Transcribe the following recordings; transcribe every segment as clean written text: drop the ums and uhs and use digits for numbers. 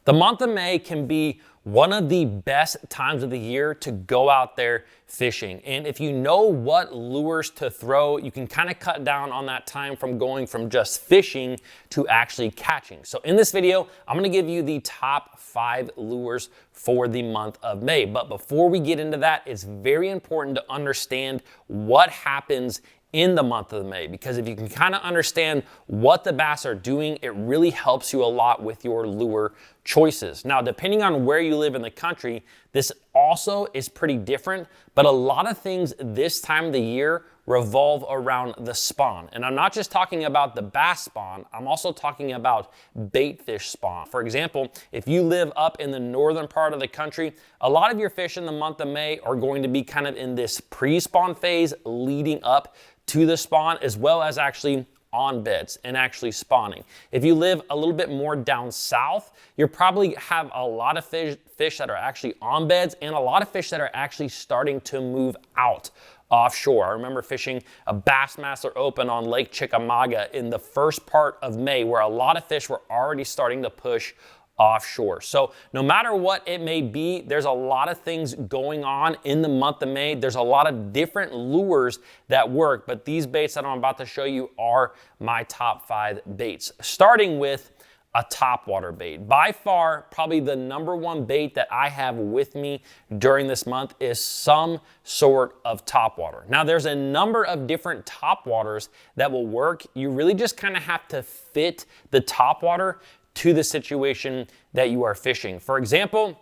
The month of May can be one of the best times of the year to go out there fishing. And if you know what lures to throw, you can kind of cut down on that time from going from just fishing to actually catching. So in this video, I'm gonna give you the top 5 lures for the month of May. But before we get into that, it's very important to understand what happens in the month of May, because if you can kind of understand what the bass are doing, it really helps you a lot with your lure choices. Now, depending on where you live in the country, this also is pretty different, but a lot of things this time of the year revolve around the spawn. And I'm not just talking about the bass spawn, I'm also talking about bait fish spawn. For example, if you live up in the northern part of the country, a lot of your fish in the month of May are going to be kind of in this pre-spawn phase leading up to the spawn, as well as actually on beds and actually spawning. If you live a little bit more down south, you probably have a lot of fish that are actually on beds and a lot of fish that are actually starting to move out offshore. I remember fishing a Bassmaster Open on Lake Chickamauga in the first part of May, where a lot of fish were already starting to push offshore. So no matter what it may be, there's a lot of things going on in the month of May. There's a lot of different lures that work, but these baits that I'm about to show you are my top 5 baits, starting with a topwater bait. By far, probably the #1 bait that I have with me during this month is some sort of topwater. Now, there's a number of different topwaters that will work. You really just kind of have to fit the topwater to the situation that you are fishing. For example,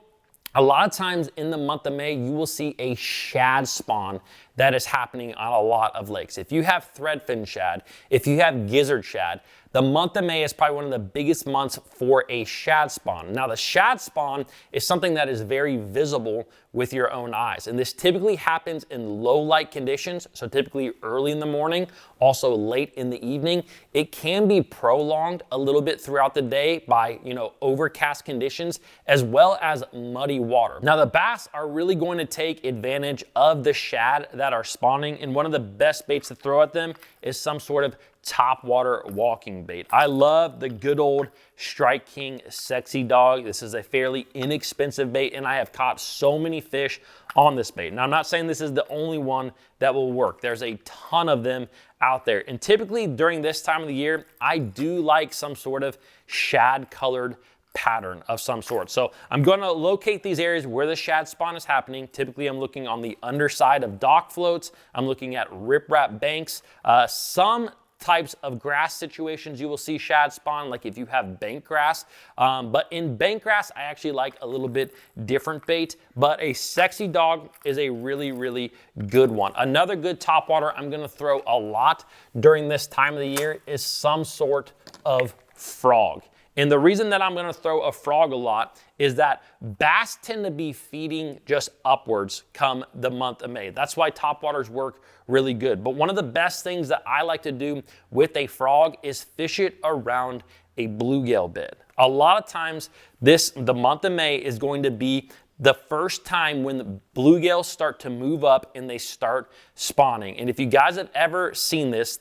a lot of times in the month of May, you will see a shad spawn that is happening on a lot of lakes. If you have threadfin shad, if you have gizzard shad, the month of May is probably one of the biggest months for a shad spawn. Now, the shad spawn is something that is very visible with your own eyes. And this typically happens in low light conditions. So typically early in the morning, also late in the evening. It can be prolonged a little bit throughout the day by, overcast conditions, as well as muddy water. Now, the bass are really going to take advantage of the shad that are spawning. And one of the best baits to throw at them is some sort of topwater walking bait. I love the good old Strike King Sexy Dog. This is a fairly inexpensive bait, and I have caught so many fish on this bait. Now, I'm not saying this is the only one that will work. There's a ton of them out there. And typically during this time of the year, I do like some sort of shad colored pattern of some sort. So I'm going to locate these areas where the shad spawn is happening. Typically, I'm looking on the underside of dock floats. I'm looking at riprap banks. Some types of grass situations you will see shad spawn, like if you have bank grass. But in bank grass, I actually like a little bit different bait, but a Sexy Dog is a really, really good one. Another good topwater I'm gonna throw a lot during this time of the year is some sort of frog. And the reason that I'm gonna throw a frog a lot is that bass tend to be feeding just upwards come the month of May. That's why topwaters work really good. But one of the best things that I like to do with a frog is fish it around a bluegill bed. A lot of times the month of May is going to be the first time when the bluegills start to move up and they start spawning. And if you guys have ever seen this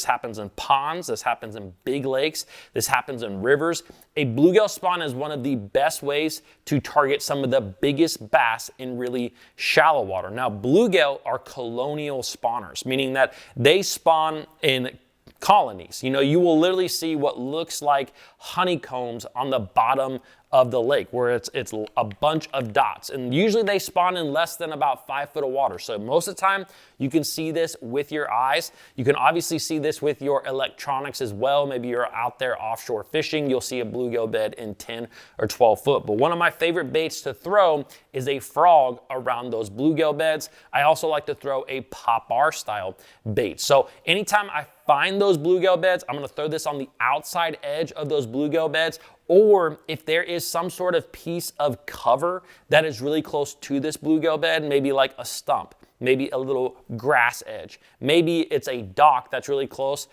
happens in ponds, this happens in big lakes, this happens in rivers. A bluegill spawn is one of the best ways to target some of the biggest bass in really shallow water. Now, bluegill are colonial spawners, meaning that they spawn in colonies. You will literally see what looks like honeycombs on the bottom of the lake, where it's a bunch of dots, and usually they spawn in less than about 5 foot of water. So most of the time you can see this with your eyes. You can obviously see this with your electronics as well. Maybe you're out there offshore fishing, you'll see a bluegill bed in 10 or 12 foot. But one of my favorite baits to throw is a frog around those bluegill beds. I also like to throw a popper style bait. So anytime I find those bluegill beds, I'm gonna throw this on the outside edge of those bluegill beds, or if there is some sort of piece of cover that is really close to this bluegill bed, maybe like a stump, maybe a little grass edge, maybe it's a dock that's really close,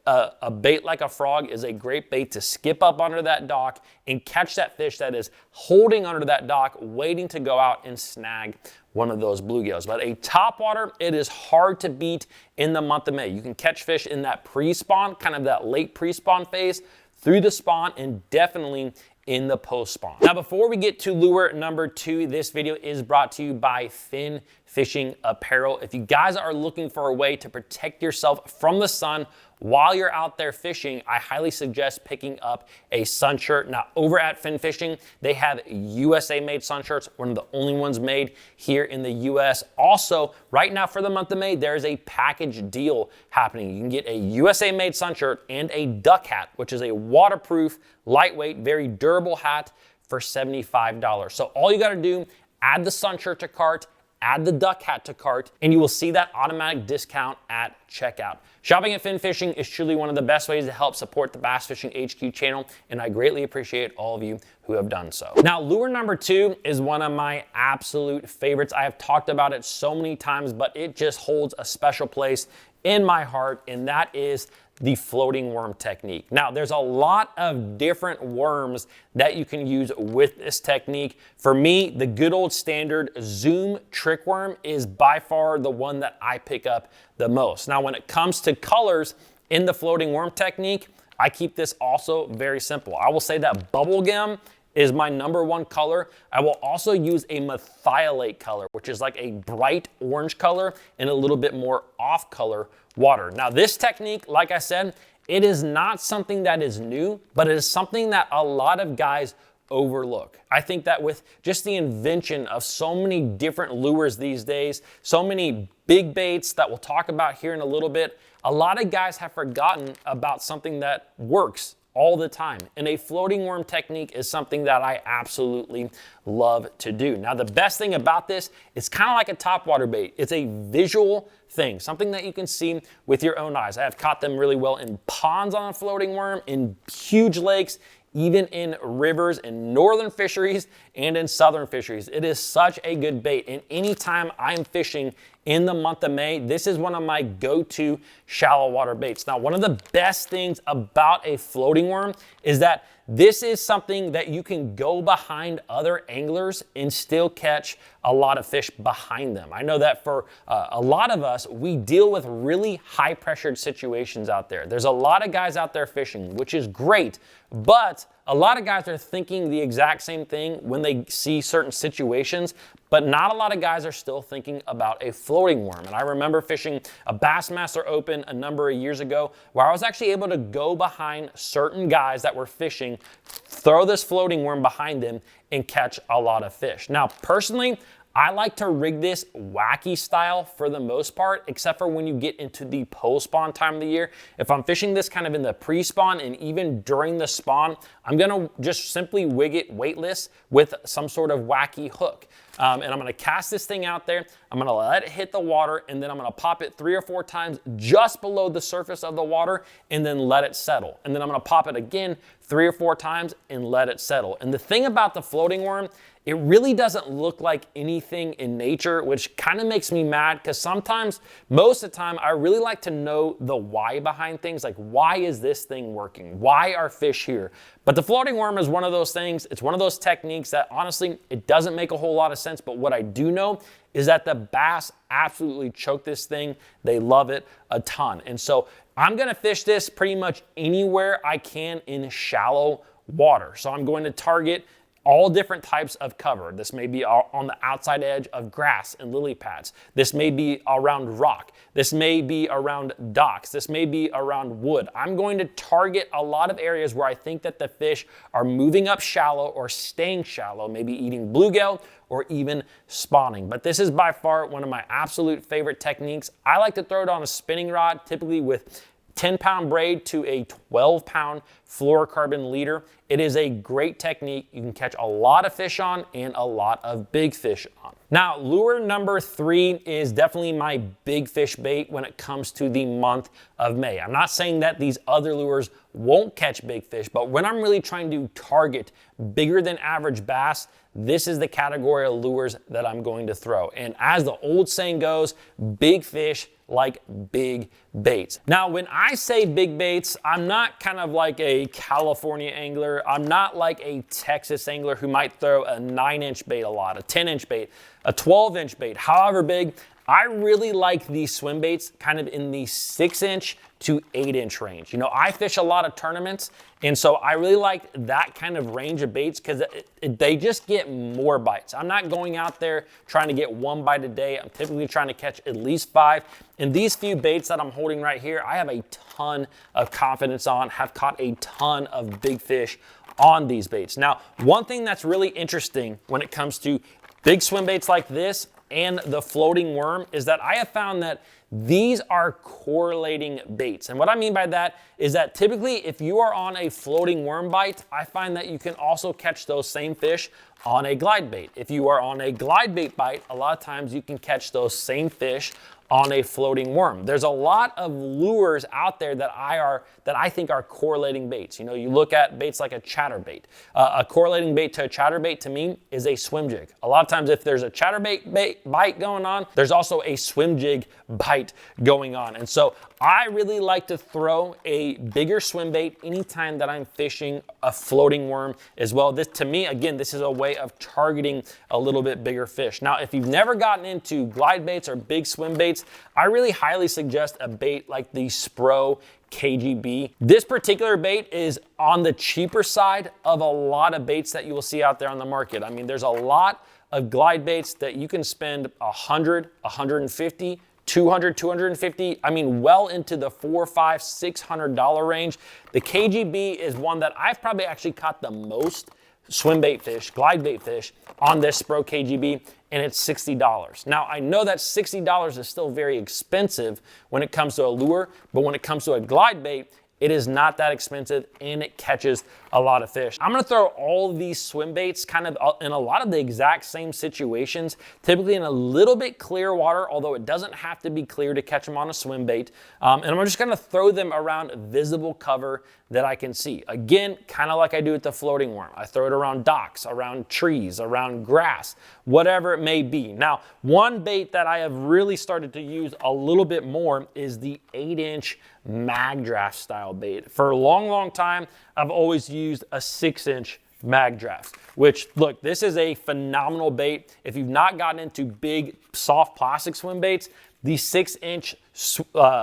a bait like a frog is a great bait to skip up under that dock and catch that fish that is holding under that dock, waiting to go out and snag one of those bluegills. But a topwater, it is hard to beat in the month of May. You can catch fish in that pre-spawn, kind of that late pre-spawn phase, through the spawn, and definitely in the post spawn. Now, before we get to lure number 2, this video is brought to you by Fin Fishing Apparel. If you guys are looking for a way to protect yourself from the sun while you're out there fishing, I highly suggest picking up a sun shirt. Now, over at Fin Fishing, they have USA made sun shirts, one of the only ones made here in the US. Also, right now for the month of May, there's a package deal happening. You can get a USA made sun shirt and a duck hat, which is a waterproof, lightweight, very durable hat for $75. So all you gotta do, add the sun shirt to cart, add the duck hat to cart, and you will see that automatic discount at checkout. Shopping at Fin Fishing is truly one of the best ways to help support the Bass Fishing HQ channel, and I greatly appreciate all of you who have done so. Now, lure number 2 is one of my absolute favorites. I have talked about it so many times, but it just holds a special place in my heart, and that is the floating worm technique. Now, there's a lot of different worms that you can use with this technique. For me, the good old standard Zoom trick worm is by far the one that I pick up the most. Now, when it comes to colors in the floating worm technique, I keep this also very simple. I will say that bubblegum is my #1 color. I will also use a methylate color, which is like a bright orange color and a little bit more off color water. Now, this technique, like I said, it is not something that is new, but it is something that a lot of guys overlook. I think that with just the invention of so many different lures these days, so many big baits that we'll talk about here in a little bit, a lot of guys have forgotten about something that works all the time. And a floating worm technique is something that I absolutely love to do. Now, the best thing about this, it's kind of like a topwater bait. It's a visual thing, something that you can see with your own eyes. I have caught them really well in ponds on a floating worm, in huge lakes, even in rivers, in northern fisheries, and in southern fisheries. It is such a good bait. And anytime I'm fishing in the month of May, this is one of my go-to shallow water baits. Now, one of the best things about a floating worm is that this is something that you can go behind other anglers and still catch a lot of fish behind them. I know that for a lot of us, we deal with really high pressured situations out there. There's a lot of guys out there fishing, which is great, but a lot of guys are thinking the exact same thing when they see certain situations, but not a lot of guys are still thinking about a floating worm. And I remember fishing a Bassmaster Open a number of years ago where I was actually able to go behind certain guys that were fishing, throw this floating worm behind them, and catch a lot of fish. Now, personally, I like to rig this wacky style for the most part, except for when you get into the post-spawn time of the year. If I'm fishing this kind of in the pre-spawn and even during the spawn, I'm gonna just simply wig it weightless with some sort of wacky hook. And I'm gonna cast this thing out there, I'm gonna let it hit the water, and then I'm gonna pop it 3 or 4 times just below the surface of the water, and then let it settle. And then I'm gonna pop it again 3 or 4 times and let it settle. And the thing about the floating worm, it really doesn't look like anything in nature, which kind of makes me mad because sometimes, most of the time, I really like to know the why behind things. Like, why is this thing working? Why are fish here? But the floating worm is one of those things. It's one of those techniques that honestly, it doesn't make a whole lot of sense. But what I do know is that the bass absolutely choke this thing. They love it a ton. And so I'm gonna fish this pretty much anywhere I can in shallow water. So I'm going to target all different types of cover. This may be on the outside edge of grass and lily pads. This may be around rock. This may be around docks. This may be around wood. I'm going to target a lot of areas where I think that the fish are moving up shallow or staying shallow, maybe eating bluegill or even spawning. But this is by far one of my absolute favorite techniques. I like to throw it on a spinning rod, typically with 10-pound braid to a 12-pound fluorocarbon leader. It is a great technique you can catch a lot of fish on and a lot of big fish on. Now, lure number 3 is definitely my big fish bait when it comes to the month of May. I'm not saying that these other lures won't catch big fish, but when I'm really trying to target bigger than average bass, this is the category of lures that I'm going to throw. And as the old saying goes, big fish like big baits. Now, when I say big baits, I'm not kind of like a California angler. I'm not like a Texas angler who might throw a 9-inch bait a lot, a 10-inch bait, a 12-inch bait, however big. I really like these swim baits kind of in the 6-inch to 8-inch range. You know, I fish a lot of tournaments, and so I really like that kind of range of baits because they just get more bites. I'm not going out there trying to get 1 bite a day. I'm typically trying to catch at least 5. And these few baits that I'm holding right here, I have a ton of confidence on, have caught a ton of big fish on these baits. Now, one thing that's really interesting when it comes to big swim baits like this and the floating worm is that I have found that these are correlating baits. And what I mean by that is that typically if you are on a floating worm bite, I find that you can also catch those same fish on a glide bait. If you are on a glide bait bite, a lot of times you can catch those same fish on a floating worm. There's a lot of lures out there that I think are correlating baits. You know, you look at baits like a chatterbait. A correlating bait to a chatterbait to me is a swim jig. A lot of times if there's a chatterbait bite going on, there's also a swim jig bite going on. And so I really like to throw a bigger swim bait anytime that I'm fishing a floating worm as well. This, to me, again, this is a way of targeting a little bit bigger fish. Now, if you've never gotten into glide baits or big swim baits, I really highly suggest a bait like the Spro KGB. This particular bait is on the cheaper side of a lot of baits that you will see out there on the market. I mean, there's a lot of glide baits that you can spend $100, $150, $200, $250, I mean, well into the $400, $500, $600 range. The KGB is one that I've probably actually caught the most swim bait fish, glide bait fish on this Spro KGB, and it's $60. Now, I know that $60 is still very expensive when it comes to a lure, but when it comes to a glide bait, it is not that expensive and it catches a lot of fish. I'm gonna throw all of these swim baits kind of in a lot of the exact same situations, typically in a little bit clear water, although it doesn't have to be clear to catch them on a swim bait. And I'm just gonna throw them around visible cover that I can see. Again, kind of like I do with the floating worm. I throw it around docks, around trees, around grass, whatever it may be. Now, one bait that I have really started to use a little bit more is the 8-inch mag draft style bait. For a long, long time, I've always used a 6-inch mag draft, which, look, this is a phenomenal bait. If you've not gotten into big, soft plastic swim baits, the 6-inch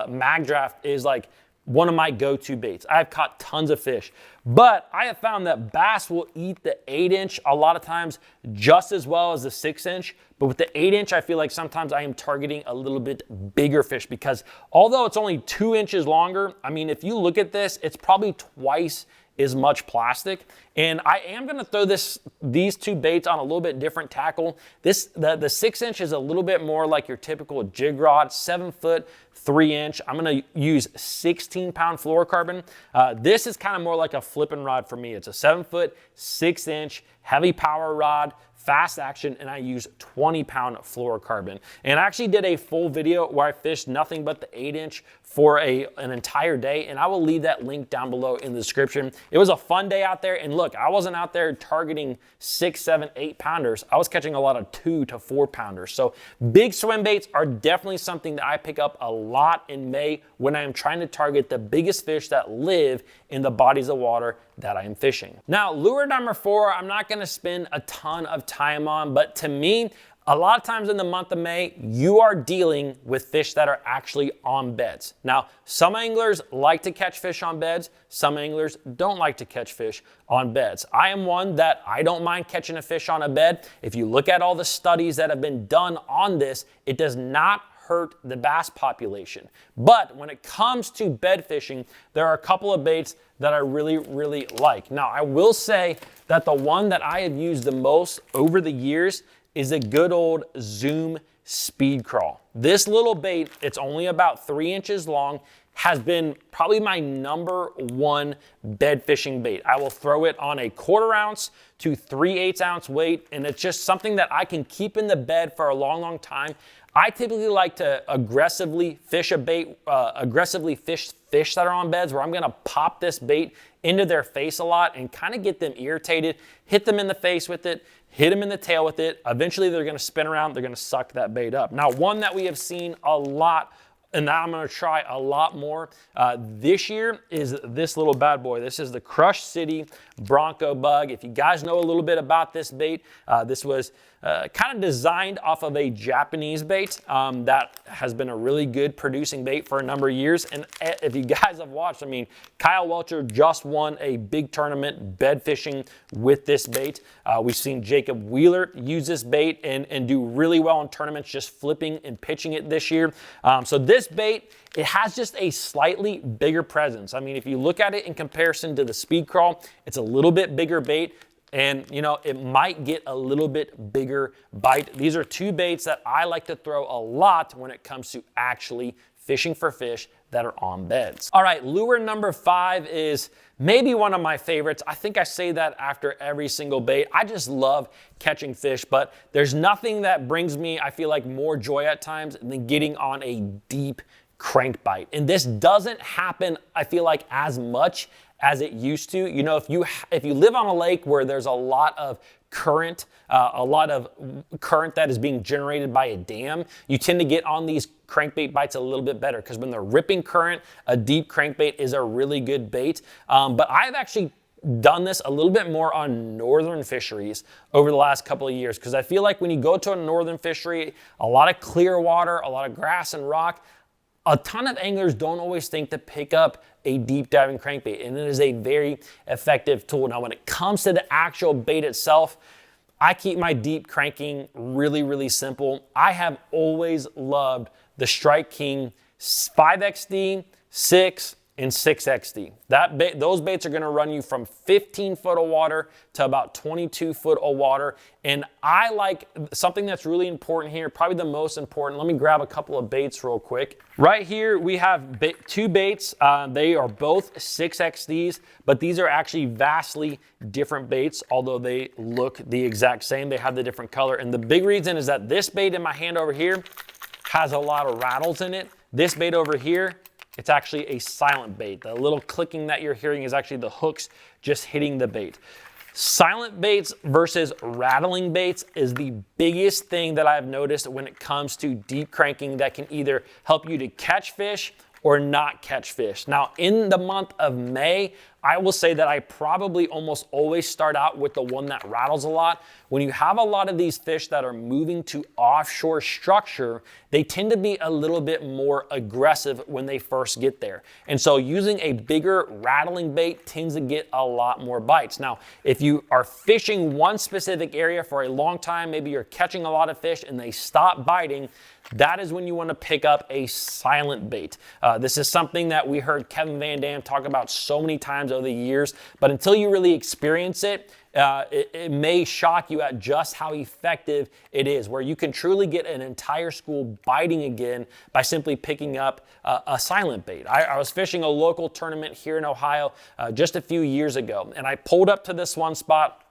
mag draft is like one of my go-to baits. I've caught tons of fish, but I have found that bass will eat the 8-inch a lot of times just as well as the 6-inch. But with the 8-inch, I feel like sometimes I am targeting a little bit bigger fish because although it's only 2 inches longer, I mean, if you look at this, it's probably twice as much plastic. And I am gonna throw these two baits on a little bit different tackle. The 6-inch is a little bit more like your typical jig rod, 7-foot, 3-inch. I'm gonna use 16-pound fluorocarbon. This is kind of more like a flipping rod for me. It's a 7-foot, 6-inch, heavy power rod, fast action, and I use 20-pound fluorocarbon. And I actually did a full video where I fished nothing but the 8-inch for an entire day, and I will leave that link down below in the description. It was a fun day out there, and look, I wasn't out there targeting 6, 7, 8 pounders. I was catching a lot of 2 to 4 pounders. So big swim baits are definitely something that I pick up a lot in May when I am trying to target the biggest fish that live in the bodies of water that I am fishing. Now, lure number 4, I'm not gonna spend a ton of time on, but to me, a lot of times in the month of May, you are dealing with fish that are actually on beds. Now, some anglers like to catch fish on beds. Some anglers don't like to catch fish on beds. I am one that I don't mind catching a fish on a bed. If you look at all the studies that have been done on this, it does not hurt the bass population. But when it comes to bed fishing, there are a couple of baits that I really, really like. Now, I will say that the one that I have used the most over the years is a good old Zoom Speed Crawl. This little bait, it's only about 3 inches long, has been probably my #1 bed fishing bait. I will throw it on a 1/4 ounce to 3/8 ounce weight, and it's just something that I can keep in the bed for a long, long time. I typically like to aggressively fish a bait, aggressively fish fish that are on beds where I'm gonna pop this bait into their face a lot and kind of get them irritated, hit them in the face with it, hit them in the tail with it. Eventually they're gonna spin around, they're gonna suck that bait up. Now, one that we have seen a lot and that I'm gonna try a lot more this year is this little bad boy. This is the Crush City Bronco Bug. If you guys know a little bit about this bait, this was kind of designed off of a Japanese bait that has been a really good producing bait for a number of years. And if you guys have watched, I mean, Kyle Welcher just won a big tournament bed fishing with this bait. We've seen Jacob Wheeler use this bait and do really well in tournaments, just flipping and pitching it this year. So this bait, it has just a slightly bigger presence. I mean, if you look at it in comparison to the Speed Crawl, it's a little bit bigger bait. And, you know, it might get a little bit bigger bite. These are two baits that I like to throw a lot when it comes to actually fishing for fish that are on beds. All right, lure number 5 is maybe one of my favorites. I think I say that after every single bait. I just love catching fish, but there's nothing that brings me, I feel like, more joy at times than getting on a deep crankbait. And this doesn't happen, I feel like, as much as it used to. You know, if you live on a lake where there's a lot of current that is being generated by a dam, you tend to get on these crankbait bites a little bit better, because when they're ripping current, a deep crankbait is a really good bait. But I've actually done this a little bit more on northern fisheries over the last couple of years, because I feel like when you go to a northern fishery, a lot of clear water, a lot of grass and rock, a ton of anglers don't always think to pick up a deep diving crankbait, and it is a very effective tool. Now, when it comes to the actual bait itself, I keep my deep cranking really, really simple. I have always loved the Strike King 5XD, 6, and 6XD. Those baits are gonna run you from 15 foot of water to about 22 foot of water. And I like something that's really important here, probably the most important. Let me grab a couple of baits real quick. Right here, we have two baits. They are both 6XDs, but these are actually vastly different baits, although they look the exact same. They have the different color. And the big reason is that this bait in my hand over here has a lot of rattles in it. This bait over here, it's actually a silent bait. The little clicking that you're hearing is actually the hooks just hitting the bait. Silent baits versus rattling baits is the biggest thing that I've noticed when it comes to deep cranking that can either help you to catch fish or not catch fish. Now, in the month of May, I will say that I probably almost always start out with the one that rattles a lot. When you have a lot of these fish that are moving to offshore structure, they tend to be a little bit more aggressive when they first get there. And so using a bigger rattling bait tends to get a lot more bites. Now, if you are fishing one specific area for a long time, maybe you're catching a lot of fish and they stop biting, that is when you want to pick up a silent bait. This is something that we heard Kevin Van Dam talk about so many times over the years, but until you really experience it, it may shock you at just how effective it is, where you can truly get an entire school biting again by simply picking up a silent bait. I was fishing a local tournament here in Ohio just a few years ago, and I pulled up to this one spot.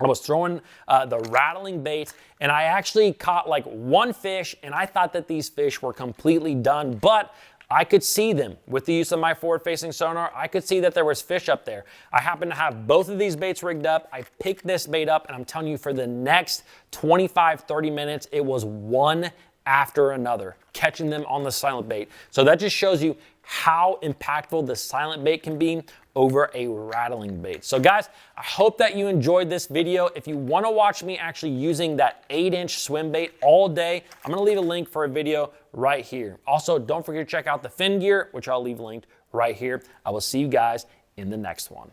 I was throwing the rattling bait, and I actually caught like one fish, and I thought that these fish were completely done, but I could see them with the use of my forward-facing sonar. I could see that there was fish up there. I happened to have both of these baits rigged up. I picked this bait up, and I'm telling you, for the next 25, 30 minutes, it was one after another, catching them on the silent bait. So that just shows you how impactful the silent bait can be over a rattling bait. So guys, I hope that you enjoyed this video. If you want to watch me actually using that 8-inch swim bait all day, I'm going to leave a link for a video right here. Also, don't forget to check out the fin gear, which I'll leave linked right here. I will see you guys in the next one.